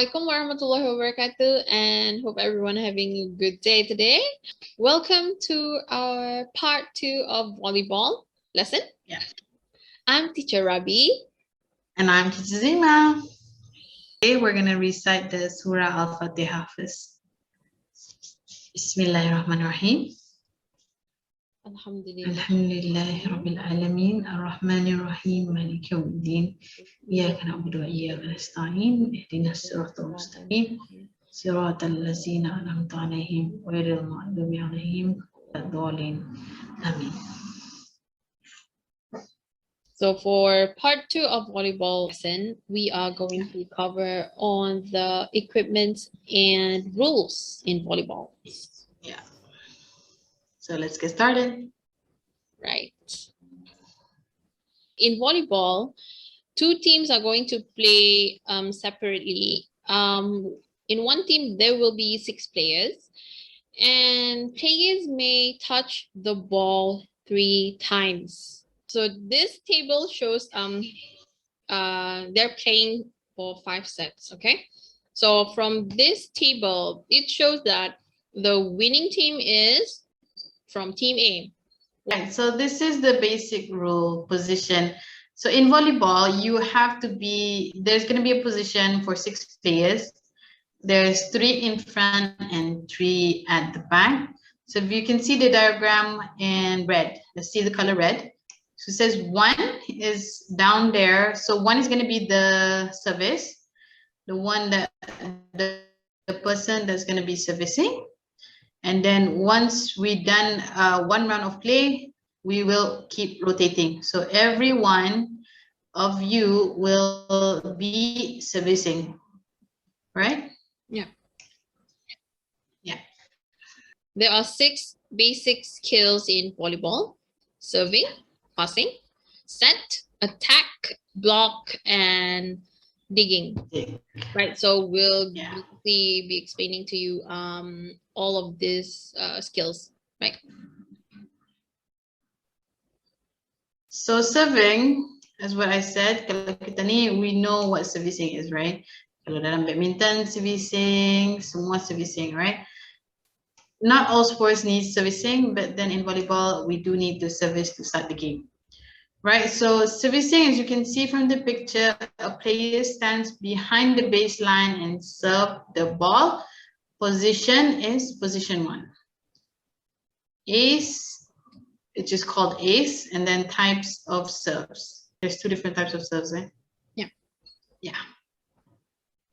Assalamualaikum warahmatullahi wabarakatuh, and hope everyone having a good day today. Welcome to our part 2 of volleyball lesson. Yeah. I'm Teacher Rabi. And I'm Teacher Zima. Today we're going to recite the Surah Al-Fatiha first. Bismillahirrahmanirrahim. Alhamdulillah. Alhamdulillahi Rabbil Alameen. Ar-Rahmanir Rahim. Maliki Yawmiddin. Iyyaka na'budu wa iyyaka nasta'in. Ihdinas siratal mustaqim. Siratal ladzina an'amta 'alaihim ghairil maghdubi 'alaihim waladdallin. Amin. So for part 2 of volleyball lesson, we are going to cover on the equipment and rules in volleyball. Yeah. So let's get started. Right. In volleyball, two teams are going to play separately. In one team, there will be 6 players, and players may touch the ball 3 times. So this table shows they're playing for 5 sets. Okay, so from this table, it shows that the winning team is from team A. Right, so this is the basic rule position. So in volleyball, you have to be, there's going to be a position for 6 players. There's 3 in front and 3 at the back. So if you can see the diagram in red, let's see the color red. So it says 1 is down there. So 1 is going to be the service, the one that the person that's going to be servicing. And then once we're done 1 round of play, we will keep rotating. So every one of you will be servicing, right? Yeah. Yeah. There are 6 basic skills in volleyball: serving, passing, set, attack, block, and digging. Right, so we'll basically be explaining to you all of these skills, right? So serving, as what I said, kalau kita ni, we know what servicing is, right? Kalau dalam badminton, servicing, semua servicing, right? Not all sports need servicing, but then in volleyball, we do need to service to start the game. Right, so servicing, as you can see from the picture, a player stands behind the baseline and serve the ball. Position is position 1. Ace, which is called ace, and then types of serves. There's 2 different types of serves, right? Yeah. Yeah.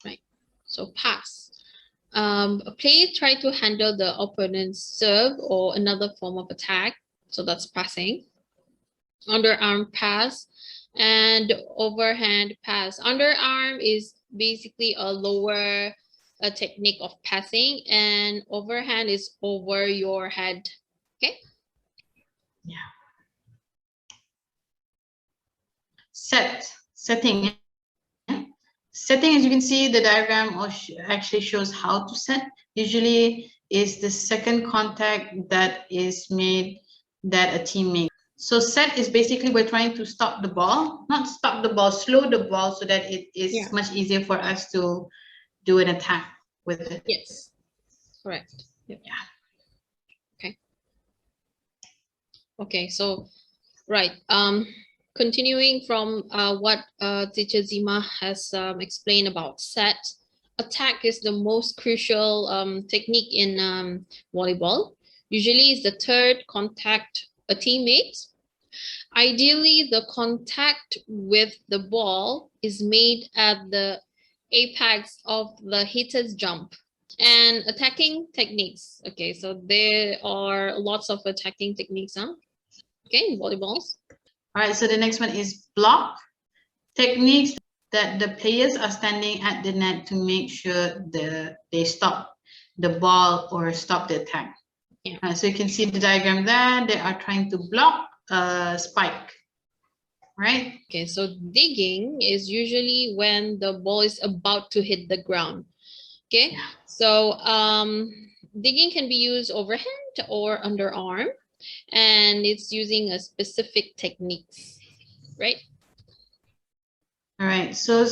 Right, so pass. A player try to handle the opponent's serve or another form of attack, so that's passing. Underarm pass and overhand pass. Underarm is basically a lower technique of passing, and overhand is over your head. Okay. Yeah. Setting. Setting, as you can see, the diagram actually shows how to set. Usually is the second contact that is made that a team makes. So set is basically we're trying to stop the ball, not stop the ball, slow the ball so that it is much easier for us to do an attack with it. Yes, correct. Yep. Yeah. Okay. Okay, so right. Continuing from what Teacher Zima has explained about set, attack is the most crucial technique in volleyball. Usually it's the third contact a teammate. Ideally, the contact with the ball is made at the apex of the hitter's jump. And attacking techniques. Okay, so there are lots of attacking techniques, huh? Okay, in volleyballs. All right, so the next one is block. Techniques that the players are standing at the net to make sure they stop the ball or stop the attack. Yeah. So you can see the diagram there. They are trying to block a spike, right? Okay, so digging is usually when the ball is about to hit the ground. Okay, yeah. So digging can be used overhand or underarm, and it's using a specific techniques, right? All right, so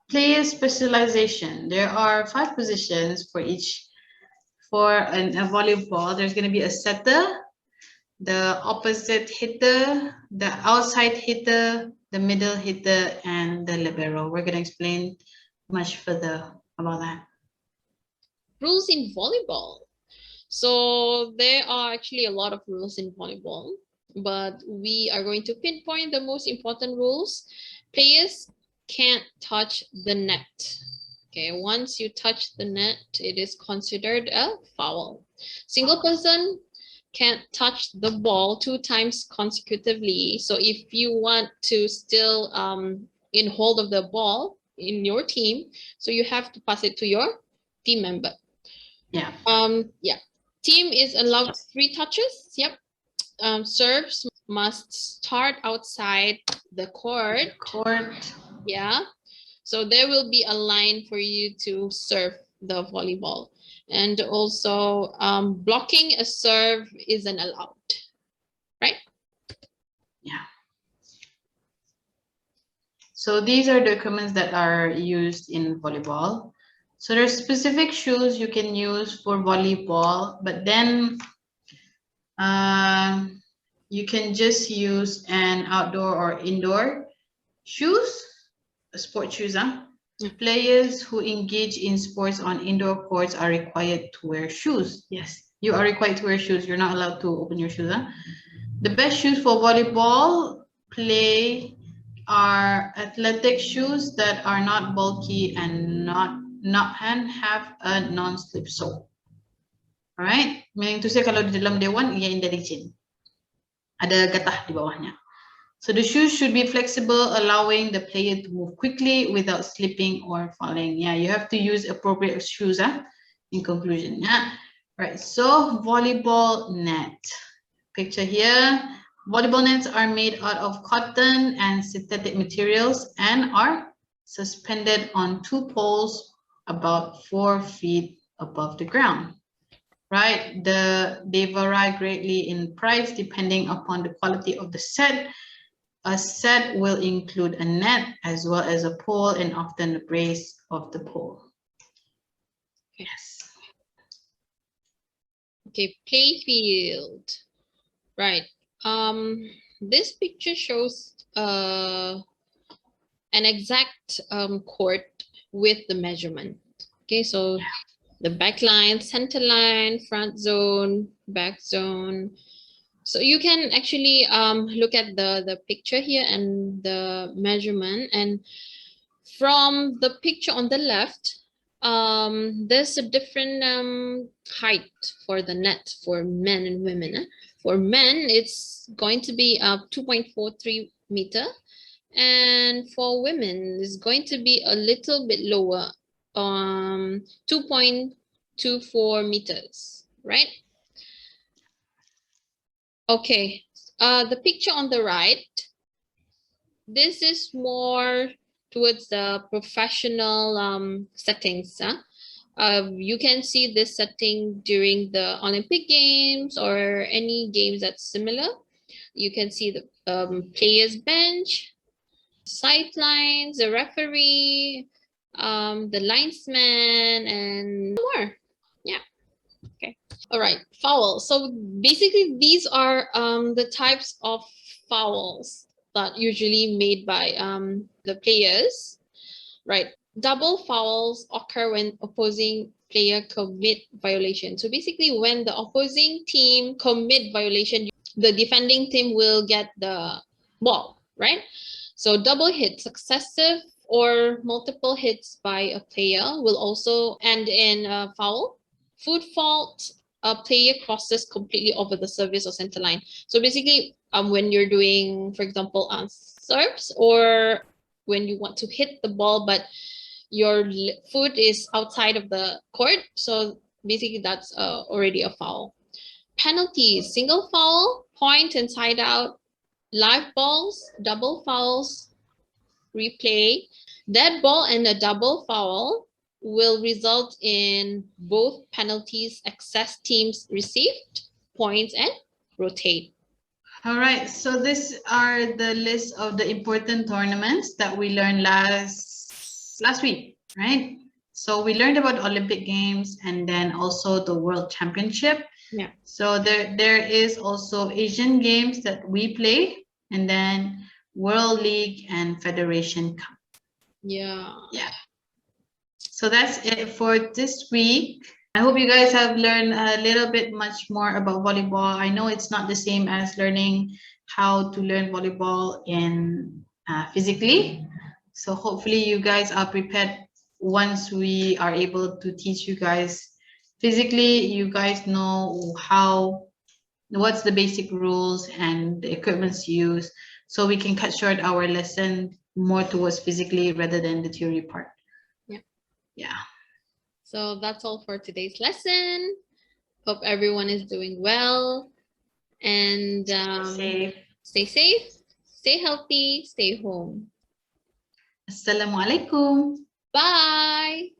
Player specialization. There are 5 positions for each. For a volleyball, there's going to be a setter, the opposite hitter, the outside hitter, the middle hitter, and the libero. We're going to explain much further about that. Rules in volleyball. So there are actually a lot of rules in volleyball, but we are going to pinpoint the most important rules. Players can't touch the net. Okay, once you touch the net, it is considered a foul. Single person can't touch the ball 2 times consecutively. So if you want to still in hold of the ball in your team, so you have to pass it to your team member. Yeah. Yeah. Team is allowed 3 touches. Yep. Serves must start outside the court. Yeah. So there will be a line for you to serve the volleyball. And also blocking a serve isn't allowed. Right? Yeah. So these are the equipments that are used in volleyball. So there's specific shoes you can use for volleyball, but then you can just use an outdoor or indoor shoes, sport shoes. Players who engage in sports on indoor courts are required to wear shoes. Yes, you are required to wear shoes. You're not allowed to open your shoes. The best shoes for volleyball play are athletic shoes that are not bulky and and have a non-slip sole. Alright, meaning to say kalau di dalam dewan ia indah licin. Ada gatah di bawahnya. So the shoes should be flexible, allowing the player to move quickly without slipping or falling. Yeah, you have to use appropriate shoes. In conclusion, yeah. Right. So volleyball net. Picture here. Volleyball nets are made out of cotton and synthetic materials and are suspended on 2 poles about 4 feet above the ground. Right? They vary greatly in price depending upon the quality of the set. A set will include a net as well as a pole and often the brace of the pole. Yes. Okay, play field. Right. This picture shows an exact court with the measurement. Okay, so the back line, center line, front zone, back zone. So you can actually look at the picture here and the measurement. And from the picture on the left, there's a different height for the net for men and women. For men, it's going to be 2.43 meter. And for women, it's going to be a little bit lower, 2.24 meters, right? Okay, the picture on the right, this is more towards the professional settings. You can see this setting during the Olympic Games or any games that's similar. You can see the players bench, sidelines, the referee, the linesman, and more. Yeah. Okay. All right. Foul. So basically, these are the types of fouls that usually made by the players. Right. Double fouls occur when opposing player commit violation. So basically, when the opposing team commit violation, the defending team will get the ball, right? So double hit, successive or multiple hits by a player will also end in a foul. Foot fault, a player crosses completely over the service or center line. So basically, when you're doing, for example, serves, or when you want to hit the ball, but your foot is outside of the court, so basically that's already a foul. Penalties: single foul, point and side out, live balls, double fouls, replay. Dead ball and a double foul will result in both penalties. Excess teams received points and rotate. All right, so these are the list of the important tournaments that we learned last last week, right? So we learned about Olympic Games and then also the World Championship. Yeah. So there is also Asian Games that we play, and then World League and Federation Cup. Yeah. Yeah. So that's it for this week. I hope you guys have learned a little bit much more about volleyball. I know it's not the same as learning how to learn volleyball in physically. So hopefully you guys are prepared once we are able to teach you guys physically. You guys know what's the basic rules and the equipments used, so we can cut short our lesson more towards physically rather than the theory part. Yeah. Yeah. So that's all for today's lesson. Hope everyone is doing well, and stay safe, stay healthy, stay home. Assalamualaikum. Bye.